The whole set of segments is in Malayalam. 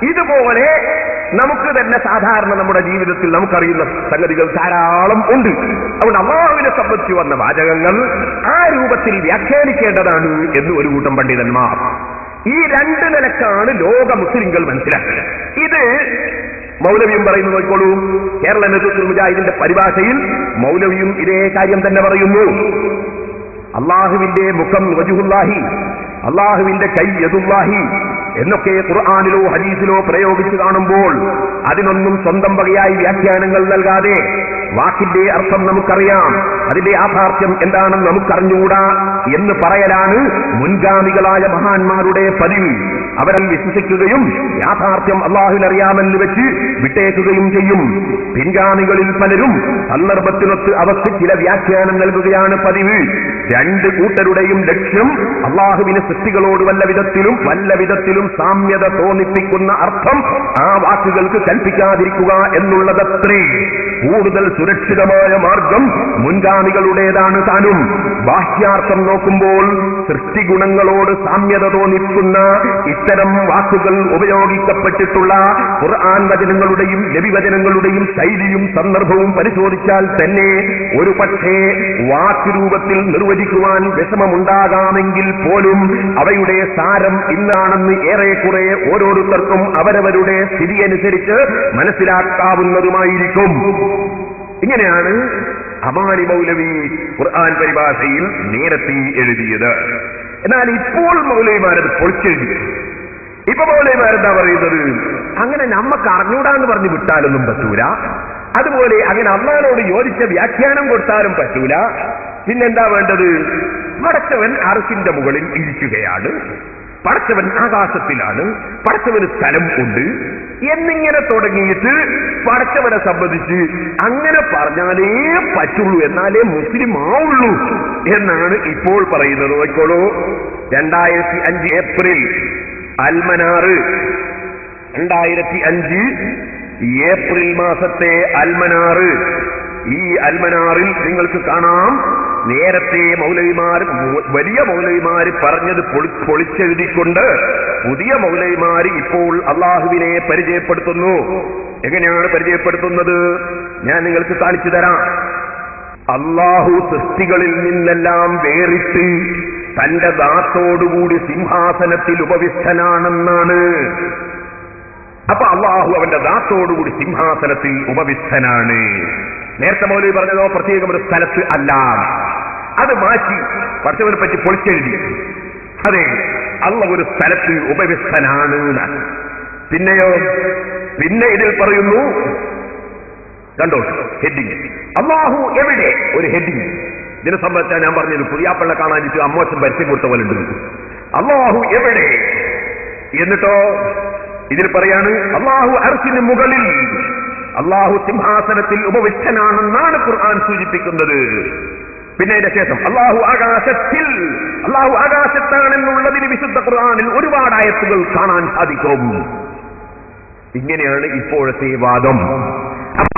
ഇതുപോലെ നമുക്ക് തന്നെ സാധാരണ നമ്മുടെ ജീവിതത്തിൽ നമുക്കറിയുന്ന സംഗതികൾ ധാരാളം ഉണ്ട്. അതുകൊണ്ട് അല്ലാഹുവിനെ സംബന്ധിച്ച് വന്ന വാചകങ്ങൾ ആ രൂപത്തിൽ വ്യാഖ്യാനിക്കേണ്ടതാണ് എന്ന് ഒരു കൂട്ടം പണ്ഡിതന്മാർ. ഈ രണ്ട് നിലക്കാണ് ലോക മുസ്ലിങ്ങൾ മനസ്സിലാക്കുക. ഇത് മൗലവിയും പറയുന്നു. നോക്കിക്കോളൂ, കേരള നേതൃത്വ മുജാഹിദിന്റെ പരിഭാഷയിൽ മൗലവിയും ഇതേ കാര്യം തന്നെ പറയുന്നു. അള്ളാഹുവിന്റെ മുഖം വജുഹുല്ലാഹി, അള്ളാഹുവിന്റെ കൈ യദുല്ലാഹി എന്നൊക്കെ ഖുർആനിലോ ഹദീസിലോ പ്രയോഗിച്ചു കാണുമ്പോൾ അതിനൊന്നും സ്വന്തം വകയായി വ്യാഖ്യാനങ്ങൾ നൽകാതെ വാക്കിന്റെ അർത്ഥം നമുക്കറിയാം, അതിന്റെ യാഥാർത്ഥ്യം എന്താണെന്ന് നമുക്കറിഞ്ഞുകൂടാ എന്ന് പറയലാണ് മുൻഗാമികളായ മഹാന്മാരുടെ പതിവ്. അവരൽ വിശ്വസിക്കുകയും യാഥാർത്ഥ്യം അള്ളാഹുവിനറിയാമെന്ന് വെച്ച് വിട്ടേക്കുകയും ചെയ്യും. പിൻഗാമികളിൽ പലരും സന്ദർഭത്തിനൊത്ത് അവർക്ക് ചില വ്യാഖ്യാനം നൽകുകയാണ് പതിവ്. രണ്ട് കൂട്ടരുടെയും ലക്ഷ്യം അള്ളാഹുവിന് സൃഷ്ടികളോട് വല്ല വിധത്തിലും സാമ്യത തോന്നിപ്പിക്കുന്ന അർത്ഥം ആ വാക്കുകൾക്ക് കൽപ്പിക്കാതിരിക്കുക എന്നുള്ളതത്രേ. കൂടുതൽ സുരക്ഷിതമായ മാർഗം മുൻഗാമികളുടേതാണ് താനും. ബാഹ്യാർത്ഥം നോക്കുമ്പോൾ സൃഷ്ടിഗുണങ്ങളോട് സാമ്യത തോന്നിക്കുന്ന ഇത്തരം വാക്കുകൾ ഉപയോഗിക്കപ്പെട്ടിട്ടുള്ള ഖുർആൻ വചനങ്ങളുടെയും നബി വചനങ്ങളുടെയും ശൈലിയും സന്ദർഭവും പരിശോധിച്ചാൽ തന്നെ ഒരു പക്ഷേ വാക്കുരൂപത്തിൽ നിർവചിക്കുവാൻ വിഷമമുണ്ടാകാമെങ്കിൽ പോലും അവയുടെ സാരം ഇന്നാണെന്ന് ഏറെക്കുറെ ഓരോരുത്തർക്കും അവരവരുടെ സ്ഥിതിയനുസരിച്ച് മനസ്സിലാക്കാവുന്നതുമായിരിക്കും. ഇങ്ങനെയാണ് അമാനി മൗലവി ഖുർആൻ പരിഭാഷയിൽ നേരത്തെ എഴുതിയത്. എന്നാൽ ഇപ്പോൾ മൗലവിമാരത് പൊളിച്ചെഴുതി. ഇപ്പൊ മൗലവിമാരെന്താ പറയുന്നത്? അങ്ങനെ നമ്മക്ക് അറിഞ്ഞൂടാന്ന് പറഞ്ഞ് വിട്ടാലൊന്നും പറ്റൂല. അതുപോലെ അങ്ങനെ അള്ളാഹുവിനോട് യോജിച്ച വ്യാഖ്യാനം കൊടുത്താലും പറ്റൂല. പിന്നെന്താ വേണ്ടത്? പടച്ചവൻ അർശിന്റെ മുകളിൽ ഇരിക്കുകയാണ്, പടച്ചവൻ ആകാശത്തിലാണ്, പടച്ചവന് സ്ഥലം ഉണ്ട് എന്നിങ്ങനെ തുടങ്ങിയിട്ട് പടച്ചവനെ സംബന്ധിച്ച് അങ്ങനെ പറഞ്ഞാലേ പറ്റുള്ളൂ, എന്നാലേ മുസ്ലിം ആവുള്ളൂ എന്നാണ് ഇപ്പോൾ പറയുന്നത്. നോക്കിക്കോളൂ, 2005 ഏപ്രിൽ അൽമനാറ്, 2005 ഏപ്രിൽ മാസത്തെ അൽമനാറ്. ഈ അൽമനാറിൽ നിങ്ങൾക്ക് കാണാം നേരത്തെ വലിയ മൗലവിമാര് പറഞ്ഞത് പൊളിച്ചെഴുതിക്കൊണ്ട് പുതിയ മൗലവിമാര് ഇപ്പോൾ അള്ളാഹുവിനെ പരിചയപ്പെടുത്തുന്നു. എങ്ങനെയാണ് പരിചയപ്പെടുത്തുന്നത്? ഞാൻ നിങ്ങൾക്ക് കാണിച്ചു തരാം. അള്ളാഹു സൃഷ്ടികളിൽ നിന്നെല്ലാം വേറിട്ട് തന്റെ ദാത്തോടുകൂടി സിംഹാസനത്തിൽ ഉപവിഷ്ടനാണെന്നാണ്. അപ്പൊ അള്ളാഹു അവന്റെ ദാത്തോടുകൂടി സിംഹാസനത്തിൽ ഉപവിഷ്ടനാണ്. നേരത്തെ മൗലവി പറഞ്ഞതോ പ്രത്യേകം ഒരു സ്ഥലത്ത് അല്ല, അത് മാറ്റി പടച്ചവനെ പറ്റി പൊളിച്ചെഴുതി. അതെ, അള്ളാഹു ഒരു സ്ഥലത്ത് ഉപവിഷ്ടനാണ്. പിന്നെയോ, പിന്നെ ഇതിൽ പറയുന്നു, കണ്ടോ ഹെഡിങ്, അള്ളാഹു എവിടെ? ഒരു ഹെഡിങ്. ഇതിനെ സംബന്ധിച്ചാൽ ഞാൻ പറഞ്ഞത് പുതിയാപ്പള്ള കാണാനിട്ട് അമ്മോച്ചൻ പരസ്യം കൊടുത്ത പോലെ ഉണ്ട്. അള്ളാഹു എവിടെ? എന്നിട്ടോ ഇതിൽ പറയാണ് അള്ളാഹു അർശിന് മുകളിൽ, അള്ളാഹു സിംഹാസനത്തിൽ ഉപവിഷ്ടനാണെന്നാണ് ഖുർആൻ സൂചിപ്പിക്കുന്നത്. പിന്നെ അതിന്റെ ശേഷം അള്ളാഹു ആകാശത്തിൽ, അള്ളാഹു ആകാശത്താണെന്നുള്ളതിന് വിശുദ്ധ ഖുർആനിൽ ഒരുപാട് ആയത്തുകൾ കാണാൻ സാധിക്കും. ഇങ്ങനെയാണ് ഇപ്പോഴത്തെ വാദം.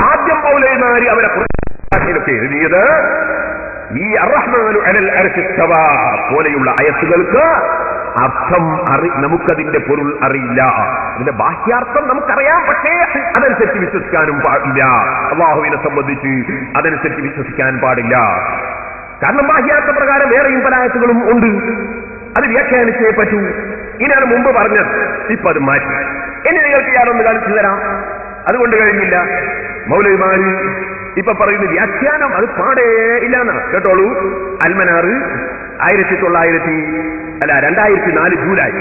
ആദ്യം മൗലവിമാര് അവരെ ഖുർആനിലൊക്കെ എഴുതിയത് ഈ അർറഹ്മാനു അലൽ അർശി ഇസ്തവാ പോലെയുള്ള ആയത്തുകൾക്ക് അർത്ഥം നമുക്കതിന്റെ പൊരുൾ അറിയില്ല. അതിന്റെ ബാഹ്യാർത്ഥം നമുക്കറിയാം, പക്ഷേ അതനുസരിച്ച് വിശ്വസിക്കാനും പാടില്ല. അള്ളാഹുവിനെ സംബന്ധിച്ച് അതനുസരിച്ച് വിശ്വസിക്കാൻ പാടില്ല. കാരണം ബാഹ്യാർത്ഥ പ്രകാരം വേറെയും പല ആയത്തുകളും ഉണ്ട്, അത് വ്യാഖ്യാനിച്ചേ പറ്റൂ. ഇനിയാണ് മുമ്പ് പറഞ്ഞത്, ഇപ്പൊ അത് മാറ്റി. ഇനി നിങ്ങൾക്ക് ഞാനൊന്ന് കാണിച്ചു തരാം. അതുകൊണ്ട് കഴിഞ്ഞില്ല. മൗലവിമാര് ഇപ്പൊ പറയുന്ന വ്യാഖ്യാനം അത് പാടേ ഇല്ലാന്നാ. കേട്ടോളൂ, അൽമനാറ് 2004 ജൂലൈ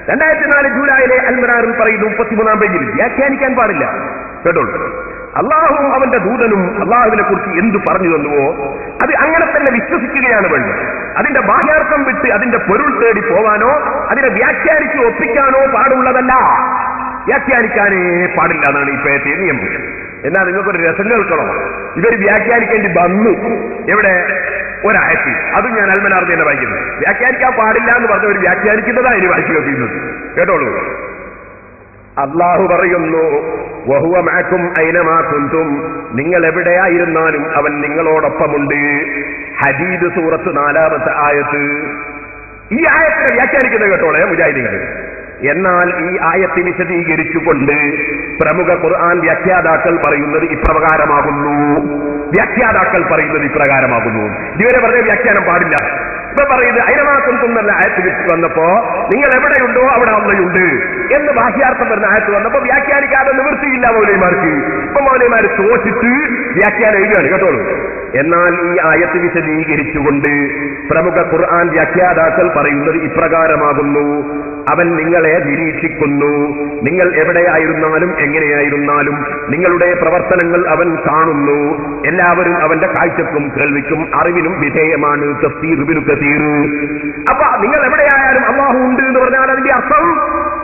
2004 ജൂലൈയിലെ അൽമനാറിൽ പറയുന്നു 33-ാം പേജിൽ വ്യാഖ്യാനിക്കാൻ പാടില്ല. കേട്ടോളൂ, അള്ളാഹുവും അവന്റെ ദൂതനും അള്ളാഹുവിനെ കുറിച്ച് എന്തു പറഞ്ഞു തന്നുവോ അത് അങ്ങനെ തന്നെ വിശ്വസിക്കുകയാണ് വേണ്ടത്. അതിന്റെ ബാഹ്യാർത്ഥം വിട്ട് അതിന്റെ പൊരുൾ തേടി പോവാനോ അതിനെ വ്യാഖ്യാനിച്ച് ഒപ്പിക്കാനോ പാടുള്ളതല്ല. വ്യാഖ്യാനിക്കാനേ പാടില്ല എന്നാണ് ഇപ്പോഴത്തെ നിയമം. എന്നാൽ നിങ്ങൾക്കൊരു രസം കേൾക്കണോ? ഇവർ വ്യാഖ്യാനിക്കേണ്ടി വന്നു. എവിടെ? ഒരായത്തിൽ. അതും ഞാൻ അൽമനാർ തന്നെ വായിക്കുന്നത്. വ്യാഖ്യാനിക്കാൻ പാടില്ല എന്ന് പറഞ്ഞവർ വ്യാഖ്യാനിക്കുന്നതാണ് ഇനി വായിച്ചു കേൾക്കുന്നത്. കേട്ടോളൂ, അള്ളാഹു പറയുന്നു വഹുവ മഅകും ഐനമാ കുന്തും, നിങ്ങൾ എവിടെയായിരുന്നാലും അവൻ നിങ്ങളോടൊപ്പമുണ്ട്. ഹദീദ് സൂറത്ത് 4-ാമത്തെ ആയത്ത്. ഈ ആയത്തിനെ വ്യാഖ്യാനിക്കുന്നത് കേട്ടോളെ മുജാഹിദീങ്ങൾ. എന്നാൽ ഈ ആയത്ത് വിശദീകരിച്ചുകൊണ്ട് പ്രമുഖ ഖുർആൻ വ്യാഖ്യാതാക്കൾ പറയുന്നത് ഇപ്രകാരമാകുന്നു. ഇതുവരെ പറഞ്ഞ വ്യാഖ്യാനം പാടില്ല. ഇപ്പൊ പറയുന്നത് അതിനമാത്രം തുന്നല്ല ആയത്ത് വന്നപ്പോ നിങ്ങൾ എവിടെയുണ്ടോ അവിടെ അള്ളയുണ്ട് എന്ന് ബാഹ്യാർത്ഥം വരുന്ന ആയത്ത് വന്നപ്പോ വ്യാഖ്യാനിക്കാതെ നിവൃത്തിയില്ല മൗലവിമാർക്ക്. ഇപ്പൊ മൗലവിമാര് തോറ്റിട്ട് വ്യാഖ്യാനം എഴുതുകയാണ് കേട്ടോളൂ. എന്നാൽ ഈ ആയത്ത് വിശദീകരിച്ചുകൊണ്ട് പ്രമുഖ ഖുർആൻ വ്യാഖ്യാതാക്കൾ പറയുന്നത് ഇപ്രകാരമാകുന്നു. അവൻ നിങ്ങളെ നിരീക്ഷിക്കുന്നു. നിങ്ങൾ എവിടെയായിരുന്നാലും എങ്ങനെയായിരുന്നാലും നിങ്ങളുടെ പ്രവർത്തനങ്ങൾ അവൻ കാണുന്നു. എല്ലാവരും അവന്റെ കാഴ്ചക്കും കേൾവിക്കും അറിവിനും വിധേയമാണ്. തഫ്സീർ ഇബ്നു കസീർ. അപ്പൊ നിങ്ങൾ എവിടെയായാലും അല്ലാഹു ഉണ്ട് എന്ന് പറഞ്ഞാൽ അതിന്റെ അർത്ഥം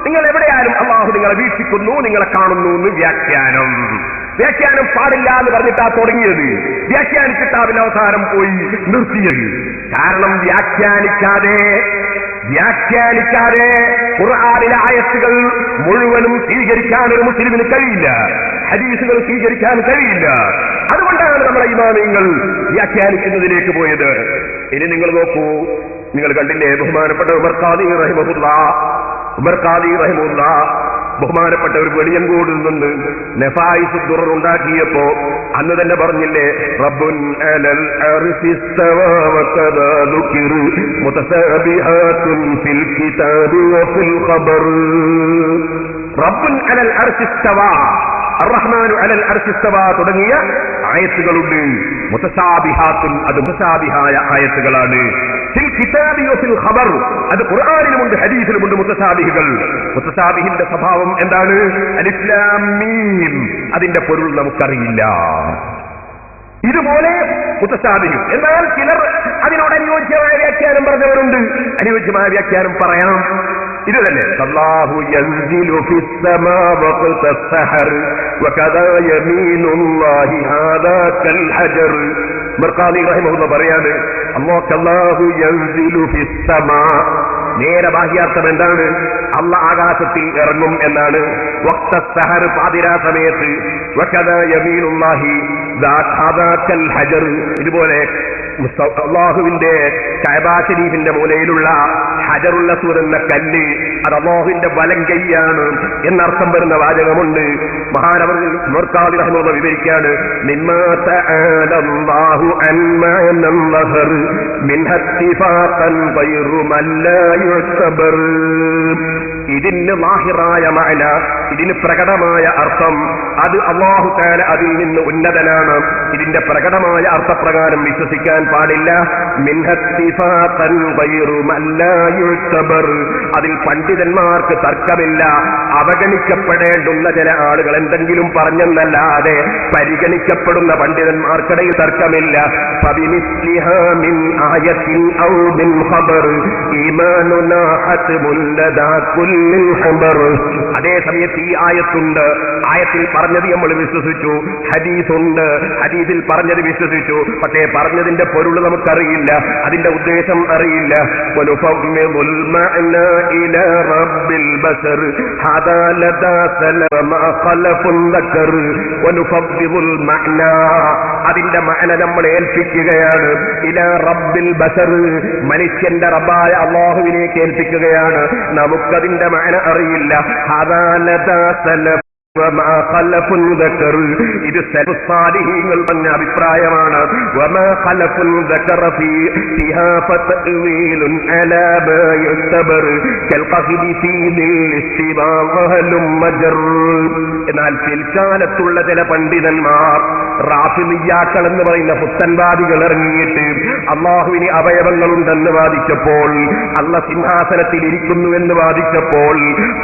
നിങ്ങൾ എവിടെയായാലും അല്ലാഹു നിങ്ങളെ വീക്ഷിക്കുന്നു, നിങ്ങളെ കാണുന്നു എന്ന് വ്യാഖ്യാനം പാടില്ല എന്ന് പറഞ്ഞിട്ടാ തുടങ്ങിയത്. വ്യാഖ്യാനിച്ചിട്ടാ അതിന്റെ അവസാനം പോയി നിർത്തിയത്. കാരണം വ്യാഖ്യാനിക്കാതെ ഖുർആനിലെ ആയത്തുകൾ മുഴുവനും സ്വീകരിക്കാൻ ഒരു മുസ്ലിമിന് കഴിയില്ല, ഹദീസുകൾ സ്വീകരിക്കാൻ കഴിയില്ല. അതുകൊണ്ടാണ് നമ്മുടെ ഇമാമിങ്ങൾ വ്യാഖ്യാനിക്കുന്നതിലേക്ക് പോയത്. ഇനി നിങ്ങൾ നോക്കൂ, നിങ്ങൾ കണ്ടില്ലേ ബഹുമാനപ്പെട്ട ഉമർ ഖാദി റഹിമഹുല്ല ബഹുമാനപ്പെട്ട ഒരു വെളിയങ്കോടിൽ നിന്ന് നഫായിസ് ദുറർ ഉണ്ടാക്കിയപ്പോ അന്ന് തന്നെ പറഞ്ഞില്ലേ, റബ്ബുൻ അലൽ അർശി ഇസ്തവാ വഖദാ ദുകിർ മുതസാബിഹാത്തുൻ ഫിൽ കിതാബി വഫിൽ ഖബർ. റബ്ബുൻ അലൽ അർശി ഇസ്തവാ, അർറഹ്മാനു അലൽ അർശി ഇസ്തവാ തുടങ്ങിയ ആയത്തുകളുണ്ട്. മുതസാബിഹാത്തുൻ, അത് മുതസാബിഹായ ആയത്തുകളാണ്. ഫിൽ കിതാബി വഫിൽ ഖബർ, അത് ഖുർആനിലുമുണ്ട് ഹദീസിലുമുണ്ട് മുതസാബിഹുകൾ. മുതസാബിഹിന്റെ സ്വഭാവം എന്താണ്? അലിഫ് ലാം മീം, അതിന്റെ പൊരുൾ നമുക്കറിയില്ല. ഇതുപോലെ മുതസാബിഹ്. എന്നാൽ ചിലർ അതിനോട് അനുയോജ്യമായ വ്യാഖ്യാനം പറഞ്ഞവരുണ്ട്. അനുയോജ്യമായ വ്യാഖ്യാനം പറയാം. ഇത് തന്നെ അല്ലാഹു യൻസിലു ഫിസ് സമാ വഖത സഹർ വകദാ യമീനുല്ലാഹി ഹാദാ കൽ ഹജർ. മർഖാനി റഹിമഹുല്ലാഹ് പറയാണ്, അല്ലാഹു യൻസിലു ഫിസ് സമാ, നേരെ ബാഹ്യാർത്ഥം എന്താണ്? അല്ലാഹ് ആകാശത്തിൽ ഇറങ്ങും എന്നാണ്. വഖത സഹർ, പാതിരാ സമയത്ത്. വകദാ യമീനുല്ലാഹി ഹാദാ കൽ ഹജർ, ഇതുപോലെ അല്ലാഹുവിന്റെ കഅബ ശരീഫിന്റെ മൂലയിലുള്ള ഹജറുൽ അസ്വദ് എന്ന കല്ല് അത് അല്ലാഹുവിന്റെ വലം കൈയാണ് എന്നർത്ഥം വരുന്ന വാചകമുണ്ട്. മഹാനവർകൾ മുർഖാദി റഹിമഹുല്ലാഹ് വിവരിക്കുകയാണ്, മിമ്മാ തആലല്ലാഹു അൻമാ നംഹർ മിൻ ഹത്തിഫാഖൻ ഗൈറു മല്ലാ യുസ്ബർ. ഇതിന് ലാഹിറായ മഅന, ഇതിന് പ്രകടമായ അർത്ഥം, അത് അല്ലാഹു തആല അതിൽ നിന്ന് ഉന്നതനാണ്. ഇതിന്റെ പ്രകടമായ അർത്ഥപ്രകാരം വിശ്വസിക്കാൻ പാടില്ല. മിൻഹത്തിഫാഖൻ ഗൈറു മല്ലാ യുസ്ബർ, അതിൽ പണ്ഡിതന്മാർക്ക് തർക്കമില്ല. അവഗണിക്കപ്പെടേണ്ടുന്ന ചില ആളുകൾ എന്തെങ്കിലും പറഞ്ഞെന്നല്ലാതെ പരിഗണിക്കപ്പെടുന്ന പണ്ഡിതന്മാർക്കിടയിൽ തർക്കമില്ല. ഫബിമിസ്ലിഹാ മിൻ ആയത്തിൻ ഔ മിൻ ഖബർ ഈമാനുനാ ഹത്മുൻ ലദാ കുല്ലിൽ ഖബർ. അതേ സമയത്ത് ഈ ആയത്തുണ്ട്, ആയത്തിൽ പറഞ്ഞത് നമ്മൾ വിശ്വസിച്ചു. ഹദീസുണ്ട്, ഹദീസിൽ പറഞ്ഞത് വിശ്വസിച്ചു. പക്ഷേ പറഞ്ഞതിന്റെ പൊരുൾ നമുക്കറിയില്ല, അതിന്റെ ഉദ്ദേശം അറിയില്ല. വനുഫവ്വിദുൽ മഅനാ ഇലാ റബ്ബിൽ ബശർ ഹദാ ലദാ സലമ ഖലഫുൻ ദക്കർ. വനുഫവ്വിദുൽ മഅനാ, അതിന്റെ മഅന നമ്മൾ ഏൽപ്പിക്കുകയാണ്. ഇലാ റബ്ബിൽ ബശർ, മനുഷ്യന്റെ റബ്ബായ അല്ലാഹുവിലേക്ക് ഏൽപ്പിക്കുകയാണ്. നമുക്കതിന്റെ മഅന അറിയില്ല. ഹദാ ലദാ സലഫ വമാ ഖലഫുൻ ദക്കർ, ഇത് സലഫ് സാലിഹീങ്ങൾ പറഞ്ഞ അഭിപ്രായമാണ്. വമാ ഖലഫുൻ ദക്കറ ഫീഹാ ഫതഅ്വീലുൻ അലാ മാ യുസ്തബർ കൽ ഖഫിദി ഫീ ദിൽ ഇസ്തിബാഹലും മജർ. എന്നാൽ പിൽക്കാലത്തുള്ള ചില പണ്ഡിതന്മാർ, റാഫിദിയ്യാക്കൾ എന്ന് പറയുന്ന പുത്തൻവാദികൾ ഇറങ്ങിയിട്ട് അല്ലാഹുവിന് അവയവങ്ങളുണ്ടെന്ന് വാദിച്ചപ്പോൾ, അല്ലാഹ് സിംഹാസനത്തിൽ ഇരിക്കുന്നു എന്ന് വാദിച്ചപ്പോൾ,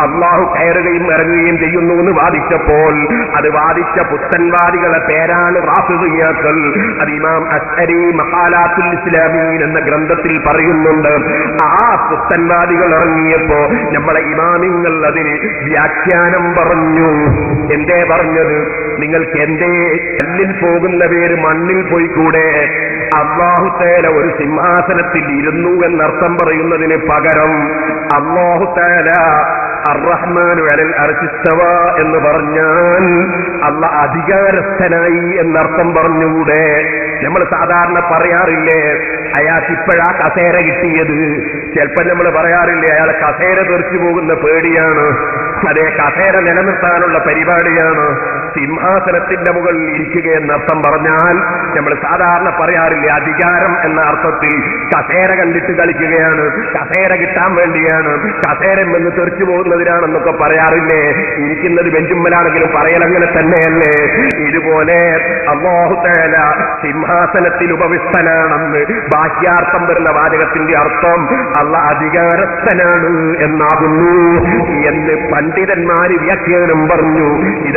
അല്ലാഹു കയറുകയും ഇറങ്ങുകയും ചെയ്യുന്നു എന്ന് വാദിച്ചപ്പോൾ, അത് വാദിച്ച പുത്തൻവാദികളെ പേരാണ് റാഫിദിയ്യാക്കൾ. അത് ഇമാം അശ്അരി മഖാലാത്തുൽ ഇസ്ലാമീൻ എന്ന ഗ്രന്ഥത്തിൽ പറയുന്നുണ്ട്. ആ പുത്തൻവാദികൾ ഇറങ്ങിയപ്പോ നമ്മളെ ഇമാമിങ്ങൾ അതിന് വ്യാഖ്യാനം പറഞ്ഞു. എന്തേ പറഞ്ഞത്? നിങ്ങൾക്ക് എന്തേ കല്ലിൽ പോകുന്ന പേര് മണ്ണിൽ പോയിക്കൂടെ? അല്ലാഹു തആല ഒരു സിംഹാസനത്തിൽ ഇരുന്നു എന്നർത്ഥം പറയുന്നതിന് പകരം അല്ലാഹു തആല അർറഹ്മാനു അലൽ അർശി ഇസ്തവാ എന്ന് പറഞ്ഞാൽ അല്ലാഹ് അധികാരസ്ഥനായി എന്നർത്ഥം പറഞ്ഞുകൂടെ? നമ്മൾ സാധാരണ പറയാറില്ലേ അയാൾക്കിപ്പോഴാ കസേര കിട്ടിയത്. ചിലപ്പോൾ നമ്മൾ പറയാറില്ലേ അയാളെ കസേര തെറിച്ചു പോകുന്ന പേടിയാണ്. അതേ, കസേര നിലനിർത്താനുള്ള പരിപാടിയാണ്. സിംഹാസനത്തിന്റെ മുകളിൽ ഇരിക്കുക എന്നർത്ഥം പറഞ്ഞാൽ നമ്മൾ സാധാരണ പറയാറില്ലേ അധികാരം എന്ന അർത്ഥത്തിൽ കസേര കണ്ടിട്ട് കളിക്കുകയാണ്, കസേര കിട്ടാൻ വേണ്ടിയാണ്, കസേരം എന്ന് തെറിച്ചു പോകുന്നതിനാണെന്നൊക്കെ പറയാറില്ലേ. ഇരിക്കുന്നത് ബെഞ്ചുമ്മലാണെങ്കിലും പറയലങ്ങനെ തന്നെയല്ലേ. ഇതുപോലെ അല്ലാഹു തആല സിംഹാസനത്തിൽ ഉപവിഷ്ടനാണെന്ന് ബാഹ്യാർത്ഥം വരുന്ന വാചകത്തിന്റെ അർത്ഥം അല്ലാഹ് അധികാരസ്ഥനാണ് എന്നാകുന്നു എന്ന് പണ്ഡിതന്മാര് വ്യാഖ്യാനം പറഞ്ഞു. ഇത്